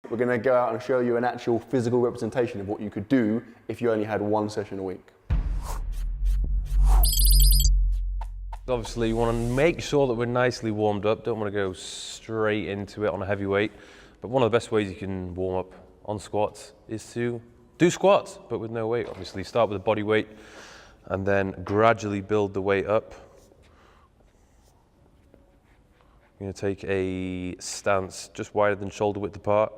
We're going to go out and show you an actual physical representation of what you could do if you only had one session a week. Obviously, you want to make sure that we're nicely warmed up. Don't want to go straight into it on a heavy weight. But one of the best ways you can warm up on squats is to do squats, but with no weight. Obviously, start with a body weight and then gradually build the weight up. You're going to take a stance just wider than shoulder width apart.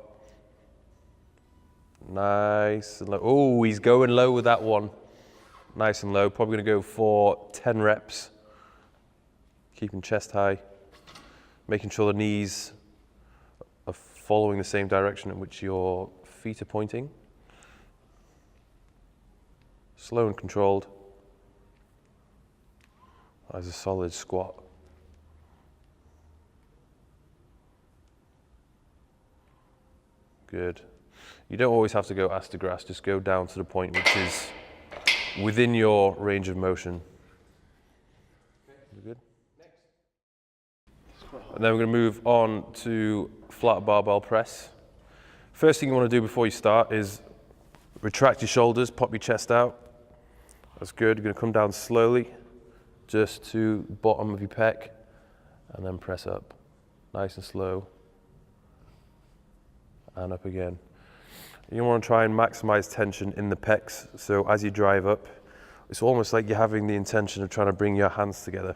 Nice and low. Oh, he's going low with that one. Nice and low. Probably going to go for 10 reps. Keeping chest high. Making sure the knees are following the same direction in which your feet are pointing. Slow and controlled. That's a solid squat. Good. You don't always have to go ass to grass, just go down to the point which is within your range of motion. Good. And then we're going to move on to flat barbell press. First thing you want to do before you start is retract your shoulders, pop your chest out. That's good. You're going to come down slowly, just to the bottom of your pec, and then press up. Nice and slow. And up again. You want to try and maximize tension in the pecs, so as you drive up, it's almost like you're having the intention of trying to bring your hands together,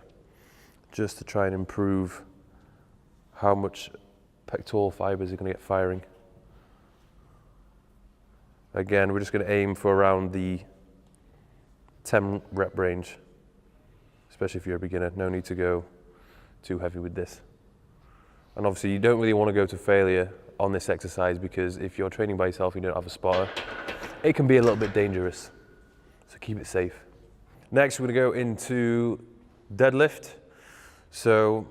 just to try and improve how much pectoral fibers are going to get firing. Again, we're just going to aim for around the 10 rep range, especially if you're a beginner. No need to go too heavy with this. And obviously you don't really want to go to failure on this exercise, because if you're training by yourself and you don't have a spotter, it can be a little bit dangerous. So keep it safe. Next, we're going to go into deadlift. So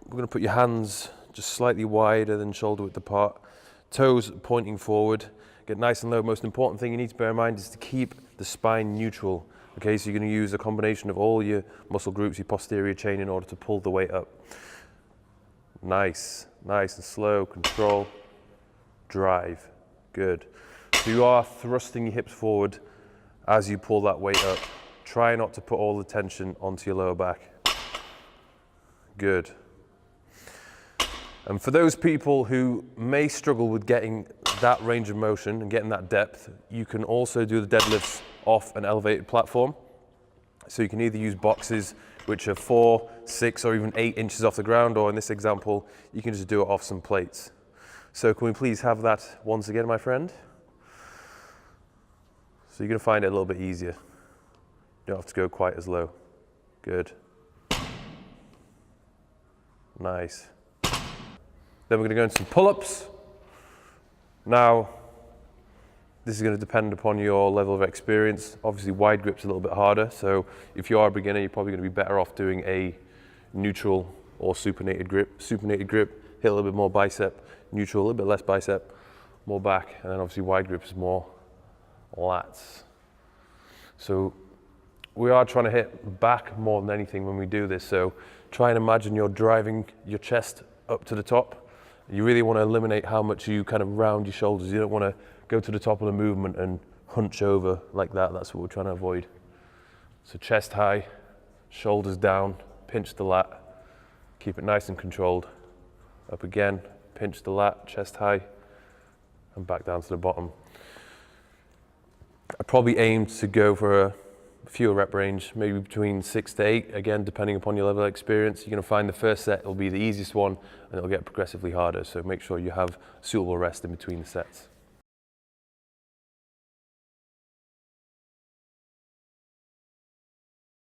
we're going to put your hands just slightly wider than shoulder width apart, toes pointing forward, get nice and low. Most important thing you need to bear in mind is to keep the spine neutral. Okay, so you're going to use a combination of all your muscle groups, your posterior chain, in order to pull the weight up. Nice, nice and slow, control. Drive, good. So you are thrusting your hips forward as you pull that weight up. Try not to put all the tension onto your lower back. Good. And for those people who may struggle with getting that range of motion and getting that depth, you can also do the deadlifts off an elevated platform. So you can either use boxes which are 4, 6 or even 8 inches off the ground, or in this example, you can just do it off some plates. So can we please have that once again, my friend? So you're going to find it a little bit easier. You don't have to go quite as low. Good. Nice. Then we're going to go into some pull-ups. Now, this is going to depend upon your level of experience. Obviously, wide grip's a little bit harder. So if you are a beginner, you're probably going to be better off doing a neutral or supinated grip. Supinated grip, hit a little bit more bicep. Neutral, a little bit less bicep, more back, and then obviously wide grip is more lats. So we are trying to hit back more than anything when we do this. So try and imagine you're driving your chest up to the top. You really want to eliminate how much you kind of round your shoulders. You don't want to go to the top of the movement and hunch over like that. That's what we're trying to avoid. So chest high, shoulders down, pinch the lat, keep it nice and controlled. Up again. Pinch the lat, chest high, and back down to the bottom. I probably aim to go for a fewer rep range, maybe between 6 to 8, again, depending upon your level of experience. You're going to find the first set will be the easiest one, and it'll get progressively harder, so make sure you have suitable rest in between the sets.